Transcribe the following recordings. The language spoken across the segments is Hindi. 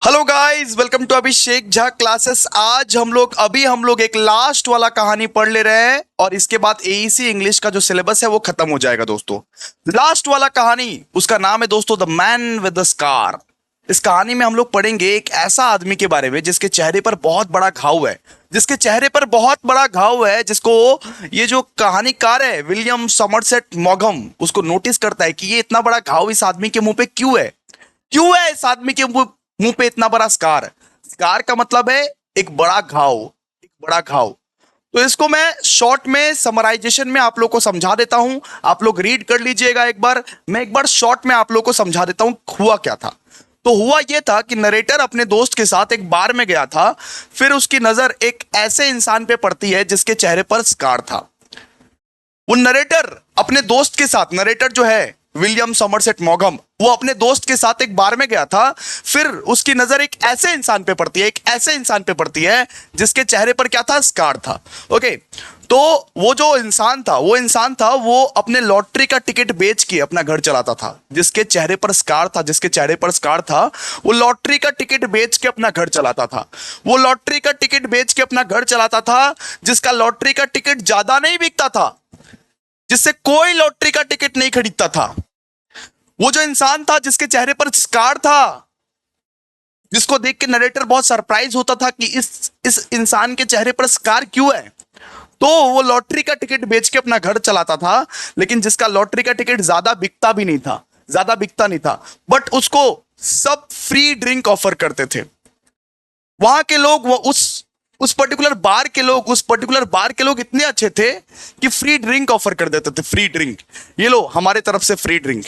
Hello guys, welcome to Abhishek Jha classes. आज हम लोग एक लास्ट वाला कहानी पढ़ ले रहे हैं और इसके बाद एईसी इंग्लिश का जो सिलेबस है वो खत्म हो जाएगा दोस्तों। लास्ट वाला कहानी, उसका नाम है दोस्तों the man with the scar. इस कहानी में हम लोग पढ़ेंगे एक ऐसा आदमी के बारे में जिसके चेहरे पर बहुत बड़ा घाव है, जिसको ये जो कहानीकार है विलियम समरसेट मॉगम उसको नोटिस करता है कि ये इतना बड़ा घाव इस आदमी के मुंह पे क्यों है इस आदमी के मुंह पे इतना बड़ा स्कार। स्कार का मतलब है एक बड़ा घाव। तो इसको मैं शॉर्ट में समराइजेशन में आप लोग को समझा देता हूं, आप लोग रीड कर लीजिएगा एक बार। मैं एक बार शॉर्ट में आप लोग को समझा देता हूं हुआ क्या था। तो हुआ यह था कि नरेटर अपने दोस्त के साथ एक बार में गया था। फिर उसकी नजर एक ऐसे इंसान पे पड़ती है जिसके चेहरे पर स्कार था। वो नरेटर अपने दोस्त के साथ, नरेटर जो है विलियम समरसेट मॉगम, वो अपने दोस्त के साथ एक बार में गया था। फिर उसकी नजर एक ऐसे इंसान पे पड़ती है जिसके चेहरे पर क्या था, स्कार था। ओके, तो वो जो इंसान था वो अपने लॉटरी का टिकट बेच के अपना घर चलाता था। जिसके चेहरे पर स्कार था वो लॉटरी का टिकट बेच के अपना घर चलाता था। जिसका लॉटरी का टिकट ज्यादा नहीं बिकता था, जिससे कोई लॉटरी का टिकट नहीं खरीदता था। वो जो इंसान था जिसके चेहरे पर स्कार था, जिसको देख के नरेटर बहुत सरप्राइज होता था कि इस इंसान के चेहरे पर स्कार क्यों है। तो वो लॉटरी का टिकट बेच के अपना घर चलाता था, लेकिन जिसका लॉटरी का टिकट ज्यादा बिकता नहीं था, बट उसको सब फ्री ड्रिंक ऑफर करते थे। वहां के लोग, वो उस पर्टिकुलर बार के लोग इतने अच्छे थे कि फ्री ड्रिंक ऑफर कर देते थे। फ्री ड्रिंक, ये लो हमारे तरफ से फ्री ड्रिंक,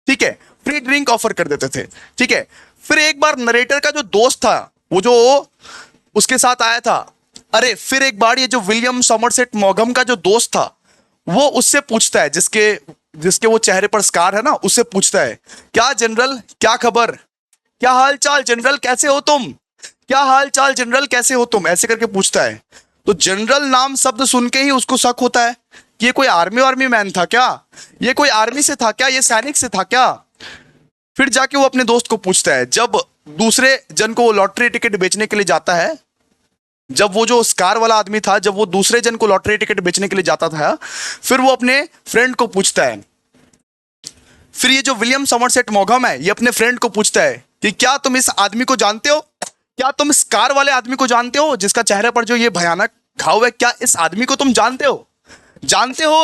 ठीक है, फ्री ड्रिंक ऑफर कर देते थे। ठीक है, फिर एक बार नरेटर का जो दोस्त था, वो जो उसके साथ आया था, अरे फिर एक बार ये जो विलियम समरसेट मॉगम का जो दोस्त था, वो उससे पूछता है, जिसके जिसके वो चेहरे पर स्कार है ना, उससे पूछता है, क्या जनरल, क्या खबर, क्या हाल चाल जनरल, कैसे हो तुम, क्या हाल चाल जनरल, कैसे हो तुम, ऐसे करके पूछता है। तो जनरल नाम शब्द सुन के ही उसको शक होता है कि ये कोई आर्मी मैन था क्या, ये कोई आर्मी से था क्या, ये सैनिक से था क्या। फिर जाके वो अपने दोस्त को पूछता है, जब दूसरे जन को वो लॉटरी टिकट बेचने के लिए जाता है, जब वो जो स्कार वाला आदमी था, जब वो दूसरे जन को लॉटरी टिकट बेचने के लिए जाता था, फिर वो अपने फ्रेंड को पूछता है, फिर ये जो विलियम समरसेट मॉगम है ये अपने फ्रेंड को पूछता है कि क्या तुम इस आदमी को जानते हो, क्या तुम इस कार वाले आदमी को जानते हो जिसका चेहरे पर जो ये भयानक घाव है, क्या इस आदमी को तुम जानते हो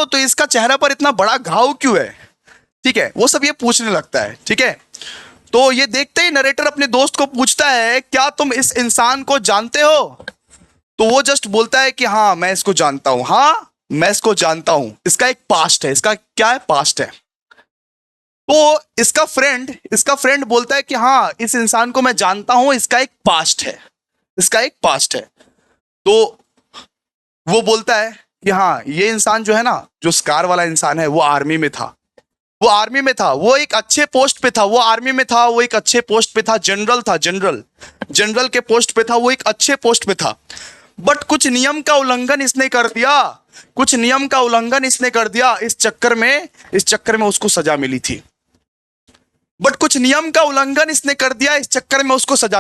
तो इसका चेहरा पर इतना बड़ा घाव क्यों है। ठीक है, वो सब ये पूछने लगता है। ठीक है, तो ये देखते ही नरेटर अपने दोस्त को पूछता है, क्या तुम इस इंसान को जानते हो। तो वो जस्ट बोलता है कि हाँ मैं इसको जानता हूं, हाँ मैं इसको जानता हूं, इसका एक पास्ट है, इसका क्या है, पास्ट है। तो इसका फ्रेंड बोलता है कि हाँ इस इंसान को मैं जानता हूं, इसका एक पास्ट है। तो वो बोलता है कि हाँ ये इंसान जो है ना, जो स्कार वाला इंसान है, वो आर्मी में था, वो एक अच्छे पोस्ट पे था, वो एक अच्छे पोस्ट पे था, जनरल के पोस्ट पे था, वो एक अच्छे पोस्ट पे था। बट कुछ नियम का उल्लंघन इसने कर दिया, इस चक्कर में उसको सजा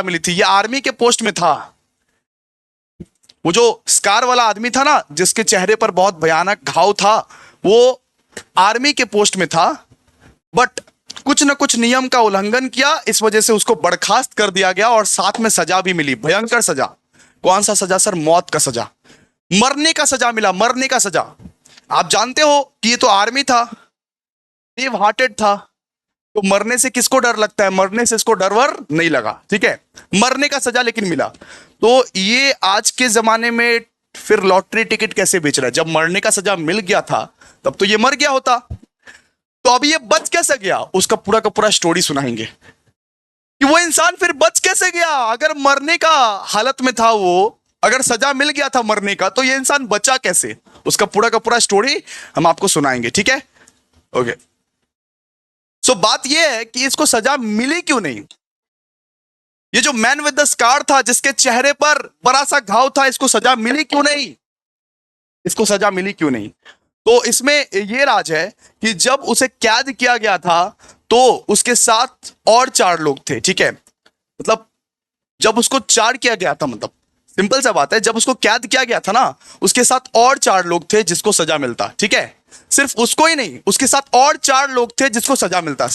मिली थी। ये आर्मी के पोस्ट में था। वो जो स्कार वाला आदमी था ना, जिसके चेहरे पर बहुत भयानक घाव था, वो आर्मी के पोस्ट में था, बट कुछ न कुछ नियम का उल्लंघन किया, इस वजह से उसको बर्खास्त कर दिया गया और साथ में सजा भी मिली, भयंकर सजा। कौन सा सजा सर, मौत का सजा, मरने का सजा। आप जानते हो कि ये तो आर्मी था, ब्रेव हार्टेड था, तो मरने से किसको डर लगता है, मरने से इसको डर वर नहीं लगा। ठीक है, मरने का सजा लेकिन मिला। तो ये आज के जमाने में फिर लॉटरी टिकट कैसे बेच रहा है, जब मरने का सजा मिल गया था तब तो ये मर गया होता। तो अभी ये बच कैसे गया, उसका पूरा का पूरा स्टोरी सुनाएंगे कि वो इंसान फिर बच कैसे गया। अगर मरने का हालत में था वो, अगर सजा मिल गया था मरने का, तो ये इंसान बचा कैसे, उसका पूरा का पूरा स्टोरी हम आपको सुनाएंगे। ठीक है, ओके। सो बात यह है कि इसको सजा मिली क्यों नहीं। ये जो मैन विद द स्कार था, जिसके चेहरे पर बड़ा सा घाव था, इसको सजा मिली क्यों नहीं। तो इसमें यह राज है कि जब उसे कैद किया गया था, तो उसके साथ और 4 लोग थे। ठीक है, मतलब जब उसको चार किया गया था, मतलब सिंपल सा बात है, जब उसको कैद किया गया था ना, उसके साथ और चार लोग थे जिसको सजा मिलता, ठीक है। सिर्फ उसको ही नहीं, उसके साथ और चार लोग थे जिसको सजा मिलता,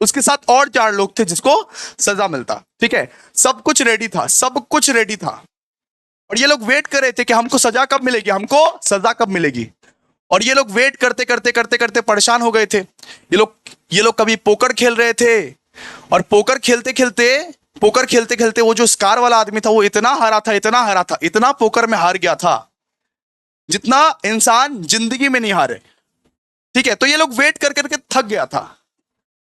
उसके साथ और चार लोग थे जिसको सजा मिलता, ठीक है। सब कुछ रेडी था, सब कुछ रेडी था, और ये लोग वेट कर रहे थे कि हमको सजा कब मिलेगी, हमको सजा कब मिलेगी। और ये लोग वेट करते करते करते करते परेशान हो गए थे। ये लोग कभी पोकर खेल रहे थे, और पोकर खेलते खेलते वो जो स्कार वाला आदमी था वो इतना हारा था, इतना हारा था, इतना पोकर में हार गया था जितना इंसान जिंदगी में नहीं हारे, ठीक है। तो ये लोग वेट कर करके थक गया था,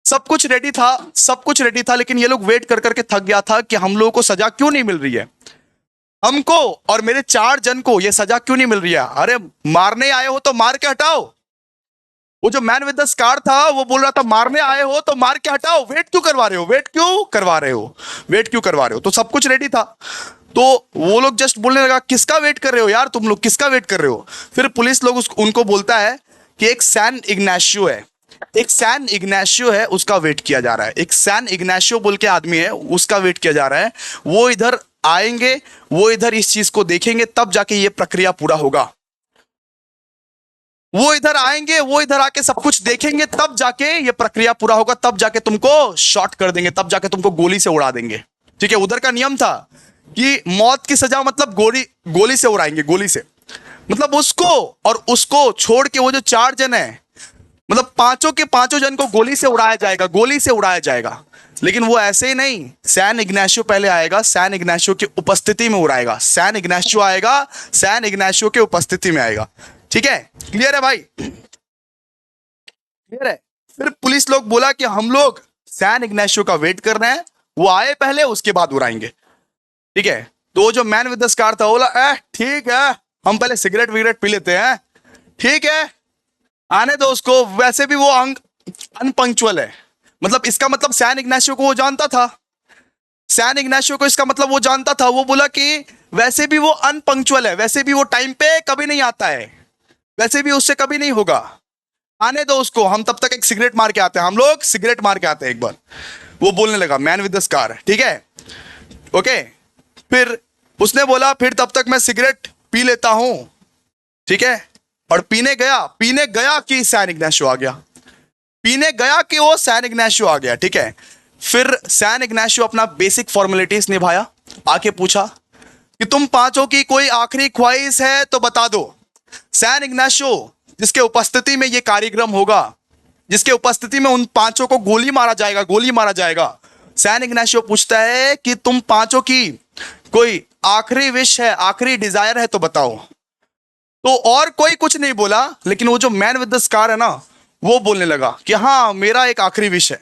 सब कुछ रेडी था, सब कुछ रेडी था, लेकिन ये लोग वेट कर करके थक गया था कि हम लोगों को सजा क्यों नहीं मिल रही है, हमको और मेरे चार जन को ये सजा क्यों नहीं मिल रही है। अरे मारने आए हो तो मार के हटाओ। वो जो मैन विद द स्कार था वो बोल रहा था मारने आए हो तो मार के हटाओ, वेट क्यों करवा रहे हो, वेट क्यों करवा रहे हो, वेट क्यों करवा रहे हो। तो सब कुछ रेडी था, तो वो लोग जस्ट बोलने लगा किसका वेट कर रहे हो यार, तुम लोग किसका वेट कर रहे हो। फिर पुलिस लोग उनको बोलता है कि एक सैन इग्नाशियो है, एक सैन इग्नाशियो है, उसका वेट किया जा रहा है। एक सैन इग्नाशियो बोल के आदमी है, उसका वेट किया जा रहा है। वो इधर आएंगे, वो इधर इस चीज को देखेंगे, तब जाके ये प्रक्रिया पूरा होगा। वो इधर आएंगे, वो इधर आके सब कुछ देखेंगे, तब जाके ये प्रक्रिया पूरा होगा, तब जाके तुमको शॉट कर देंगे, तब जाके तुमको गोली से उड़ा देंगे, ठीक है। उधर का नियम था कि मौत की सजा मतलब गोली से उड़ाएंगे, गोली से, मतलब उसको और उसको छोड़ के वो जो चार जन है, मतलब पांचों के पांचों जन को गोली से उड़ाया जाएगा, गोली से उड़ाया जाएगा। लेकिन वो ऐसे ही नहीं, सैन इग्नाशियो पहले आएगा, सैन इग्नाशियो की उपस्थिति में उड़ाएगा, सैन इग्नाशियो आएगा, सैन इग्नाशियो की उपस्थिति में आएगा, ठीक है। क्लियर है भाई, क्लियर है। फिर पुलिस लोग बोला कि हम लोग सैन इग्नाशियो का वेट कर रहे हैं, वो आए पहले, उसके बाद उड़ाएंगे, ठीक है। तो जो मैन विद द स्कार था बोला ठीक है, हम पहले सिगरेट विगरेट पी लेते हैं, ठीक है, आने दो उसको, वैसे भी वो अनपंक्चुअल है। मतलब इसका मतलब सैन इग्नाशियो को वो जानता था, सैन इग्नाशियो को इसका मतलब वो जानता था। वो बोला कि वैसे भी वो अनपंक्चुअल है, वैसे भी वो टाइम पे कभी नहीं आता है, वैसे भी उससे कभी नहीं होगा, आने दो उसको, हम तब तक एक सिगरेट मार के आते हैं, हम लोग सिगरेट मार के आते हैं एक बार। वो बोलने लगा मैन विद द स्कार, ठीक है, ओके। फिर उसने बोला फिर तब तक मैं सिगरेट पी लेता हूं, ठीक है। और पीने गया कि सैन इग्नाशियो आ गया, पीने गया कि वो सैन इग्नाशियो आ गया, ठीक है। फिर सैन इग्नाशियो अपना बेसिक फॉर्मेलिटीज निभाया, आके पूछा कि तुम पांचों की कोई आखिरी ख्वाहिश है तो बता दो। सैन इग्नाशियो जिसके उपस्थिति में ये कार्यक्रम होगा, जिसके उपस्थिति में उन पांचों को गोली मारा जाएगा, गोली मारा जाएगा। सैन इग्नाशियो पूछता है कि तुम पांचों की कोई आखिरी विश है, आखिरी डिजायर है तो बताओ। तो और कोई कुछ नहीं बोला, लेकिन वो जो मैन विद द स्कार है ना, वो बोलने लगा कि हाँ मेरा एक आखिरी विश है,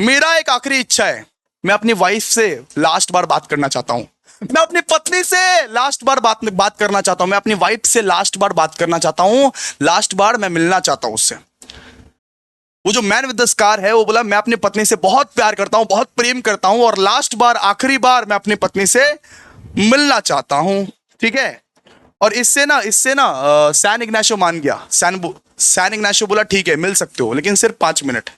मेरा एक आखिरी इच्छा है, मैं अपनी वाइफ से लास्ट बार बात करना चाहता हूं, मैं अपनी पत्नी से लास्ट बार बात करना चाहता हूं, मैं अपनी वाइफ से लास्ट बार बात करना चाहता हूं, लास्ट बार मैं मिलना चाहता हूं उससे। वो जो मैन विद द स्कार है वो बोला मैं अपनी पत्नी से बहुत प्यार करता हूं, बहुत प्रेम करता हूं, और लास्ट बार आखिरी बार मैं अपनी पत्नी से मिलना चाहता हूं, ठीक है। और इससे ना सैन इग्नाशियो मान गया। सैन इग्नाशियो बोला ठीक है मिल सकते हो, लेकिन सिर्फ 5 मिनट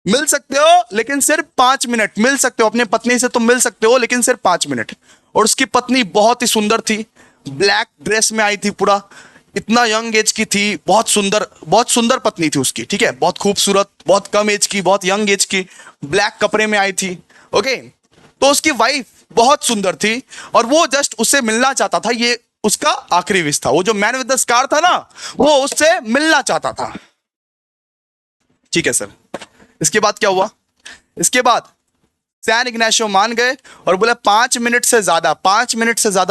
मिल सकते हो, लेकिन सिर्फ 5 मिनट मिल सकते हो, अपनी पत्नी से तुम मिल सकते हो, लेकिन सिर्फ 5 मिनट। और उसकी पत्नी बहुत ही सुंदर थी, ब्लैक ड्रेस में आई थी, पूरा इतना यंग एज की थी, बहुत सुंदर पत्नी थी उसकी, ठीक है, बहुत खूबसूरत, बहुत कम एज की, बहुत यंग एज की, ब्लैक कपड़े में आई थी, ओके। तो उसकी वाइफ बहुत सुंदर थी, और वो जस्ट उससे मिलना चाहता था, ये उसका आखिरी विश था। वो जो मैन विद द स्कार था ना, वो उससे मिलना चाहता था, ठीक है सर। इसके बाद क्या हुआ, इसके बाद सैन इग्नाशियो मान गए और बोले 5 मिनट से ज्यादा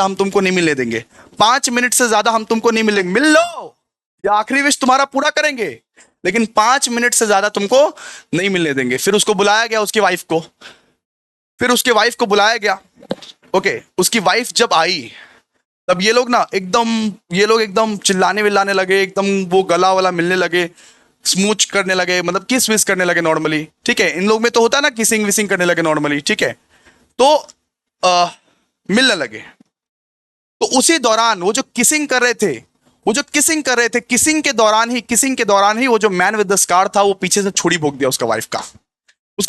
हम तुमको नहीं मिलने देंगे, 5 मिनट से ज्यादा हम तुमको नहीं मिलेंगे, मिल लो, ये आखिरी विश तुम्हारा पूरा करेंगे, लेकिन 5 मिनट से ज्यादा तुमको नहीं मिलने देंगे। फिर उसको बुलाया गया, उसकी वाइफ को, फिर उसके वाइफ को बुलाया गया, ओके। उसकी वाइफ जब आई तब ये लोग एकदम चिल्लाने विल्लाने लगे, एकदम वो गला वाला मिलने लगे, स्मूच करने लगे, मतलब किस विस करने लगे नॉर्मली, ठीक है। इन लोग में तो होता है ना किसिंग विसिंग करने लगे नॉर्मली, ठीक है। तो मिलने लगे। तो उसी दौरान वो जो किसिंग कर रहे थे, किसिंग के दौरान ही वो जो मैन विद द स्कार था वो पीछे से छुरी भोंक दिया उसका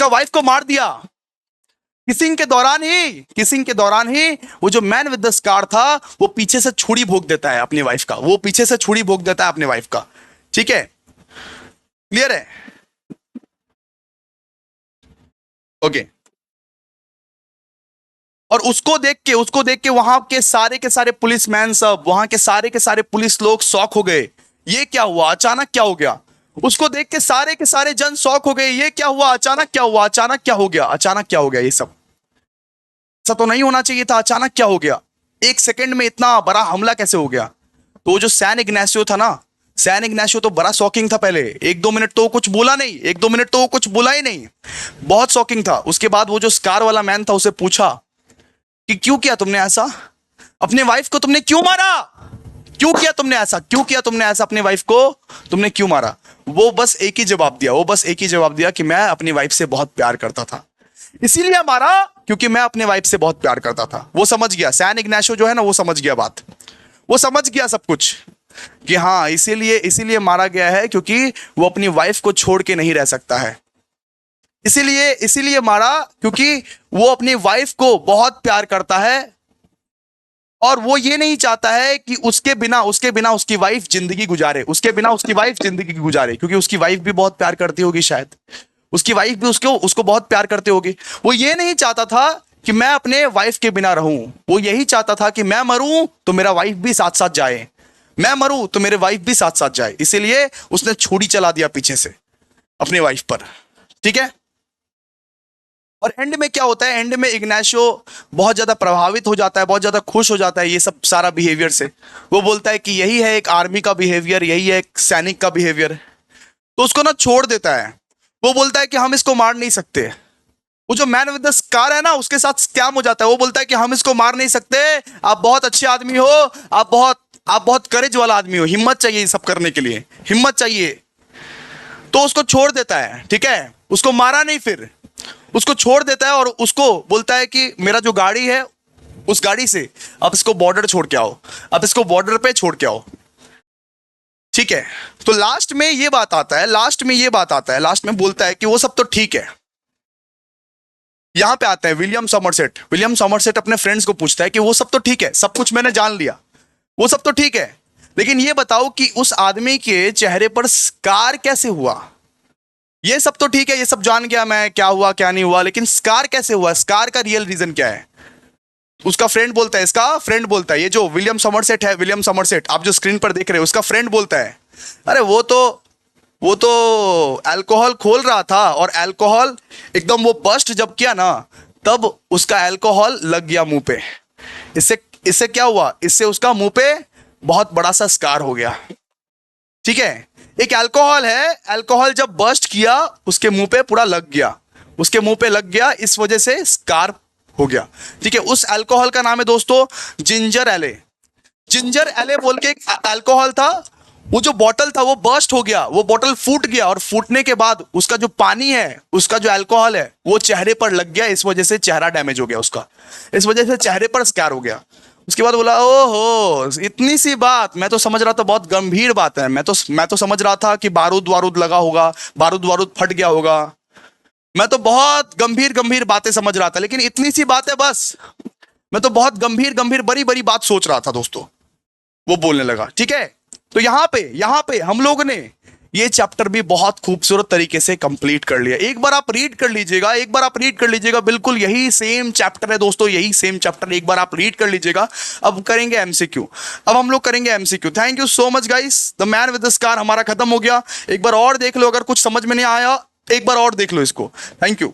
वाइफ को मार दिया। किसिंग के दौरान ही वो जो मैन विद द स्कार था वो पीछे से छुरी भोंक देता है अपनी वाइफ का, वो पीछे से छुरी भोंक देता है अपनी वाइफ का। ठीक है, क्लियर है? ओके। और उसको देख के वहां के सारे पुलिसमैन, सब वहां के सारे पुलिस लोग शॉक हो गए। ये क्या हुआ, अचानक क्या हो गया? उसको देख के सारे जन शॉक हो गए। ये क्या हुआ, अचानक क्या हुआ, अचानक क्या हो गया, अचानक क्या हो गया? ये सब ऐसा तो नहीं होना चाहिए था, अचानक क्या हो गया? एक सेकंड में इतना बड़ा हमला कैसे हो गया? तो वो जो सैन इग्नासियो था ना, सैन इग्नासियो तो बड़ा शॉकिंग था। पहले 1-2 मिनट तो वो कुछ बोला नहीं, 1-2 मिनट तो वो कुछ बोला ही नहीं, बहुत शॉकिंग था। उसके बाद वो जो स्कार वाला मैन था उसे पूछा कि क्यों किया तुमने ऐसा, अपने वाइफ को तुमने क्यों मारा, क्यों किया तुमने ऐसा, क्यों किया तुमने ऐसा, अपने वाइफ को तुमने क्यों मारा? वो बस एक ही जवाब दिया कि मैं अपनी वाइफ से बहुत प्यार करता था, इसीलिए मारा, क्योंकि मैं अपने वाइफ से बहुत प्यार करता था। वो समझ गया, सैन इग्नाशियो जो है ना, वो समझ गया बात, वो समझ गया सब कुछ कि हाँ इसीलिए मारा गया है, क्योंकि वो अपनी वाइफ को छोड़ के नहीं रह सकता है। इसीलिए मारा क्योंकि वो अपनी वाइफ को बहुत प्यार करता है, और वो ये नहीं चाहता है कि उसके बिना उसकी वाइफ जिंदगी गुजारे, क्योंकि उसकी वाइफ भी बहुत प्यार करती होगी, शायद उसकी वाइफ भी उसको बहुत प्यार करते होगी। वो ये नहीं चाहता था कि मैं अपने वाइफ के बिना रहूं, वो यही चाहता था कि मैं मरूं तो मेरा वाइफ भी साथ साथ जाए, मैं मरूं तो मेरे वाइफ भी साथ साथ जाए। इसीलिए उसने छुरी चला दिया पीछे से अपनी वाइफ पर। ठीक है, और एंड में क्या होता है, एंड में इग्नाशियो बहुत ज्यादा प्रभावित हो जाता है, बहुत ज्यादा खुश हो जाता है ये सब सारा बिहेवियर से। वो बोलता है कि यही है एक आर्मी का बिहेवियर, यही है एक सैनिक का बिहेवियर। तो उसको ना छोड़ देता है। वो बोलता है कि हम इसको मार नहीं सकते। वो जो मैन विद द स्कार है ना, उसके साथ स्कैम हो जाता है। वो बोलता है कि हम इसको मार नहीं सकते, आप बहुत अच्छे आदमी हो, आप बहुत करेज वाला आदमी हो, हिम्मत चाहिए ये सब करने के लिए, हिम्मत चाहिए। तो उसको छोड़ देता है। ठीक है, उसको मारा नहीं, फिर उसको छोड़ देता है और उसको बोलता है कि मेरा जो गाड़ी है, उस गाड़ी से आप इसको बॉर्डर छोड़ के आओ, आप इसको बॉर्डर पे छोड़ के आओ। ठीक है, तो लास्ट में ये बात आता है, लास्ट में बोलता है कि वो सब तो ठीक है। यहां पे आते हैं विलियम सॉमरसेट अपने फ्रेंड्स को पूछता है कि वो सब तो ठीक है, सब कुछ मैंने जान लिया, वो सब तो ठीक है, लेकिन ये बताओ कि उस आदमी के चेहरे पर स्कार कैसे हुआ? ये सब तो ठीक है, ये सब जान गया मैं, क्या हुआ क्या नहीं हुआ, लेकिन स्कार कैसे हुआ, स्कार का रियल रीजन क्या है? उसका फ्रेंड बोलता है, ये जो विलियम समरसेट आप जो स्क्रीन पर देख रहे हो, उसका फ्रेंड बोलता है, अरे वो तो अल्कोहल खोल रहा था, और अल्कोहल एकदम वो बस्ट जब किया ना, तब उसका अल्कोहल लग गया मुंह पे। इससे क्या हुआ, इससे उसका मुंह पे बहुत बड़ा सा स्कार हो गया। ठीक है, एक अल्कोहल है, अल्कोहल जब बस्ट किया उसके मुंह पे पूरा लग गया, इस वजह से स्कार हो गया। ठीक है, उस अल्कोहल का नाम है दोस्तों जिंजर एले बोल के एक अल्कोहल था। वो जो बॉटल था वो बर्स्ट हो गया, वो बॉटल फूट गया, और फूटने के बाद उसका जो पानी है, उसका जो अल्कोहल है, वो चेहरे पर लग गया, इस वजह से चेहरा डैमेज हो गया उसका, इस वजह से चेहरे पर स्कार हो गया। उसके बाद बोला, ओहो इतनी सी बात, मैं तो समझ रहा था बहुत गंभीर बात है, मैं तो समझ रहा था कि बारूद वारूद लगा होगा, बारूद फट गया होगा, मैं तो बहुत गंभीर बातें समझ रहा था, लेकिन इतनी सी बात है बस, मैं तो बहुत गंभीर बड़ी बात सोच रहा था दोस्तों, वो बोलने लगा। ठीक है, तो यहां पे हम लोग ने ये चैप्टर भी बहुत खूबसूरत तरीके से कंप्लीट कर लिया। एक बार आप रीड कर लीजिएगा, बिल्कुल यही सेम चैप्टर है दोस्तों, यही सेम चैप्टर एक बार आप रीड कर लीजिएगा। अब करेंगे MCQ, thank you so much guys. The man with the scar हमारा खत्म हो गया। एक बार और देख लो, अगर कुछ समझ में नहीं आया एक बार और देख लो इसको। Thank you.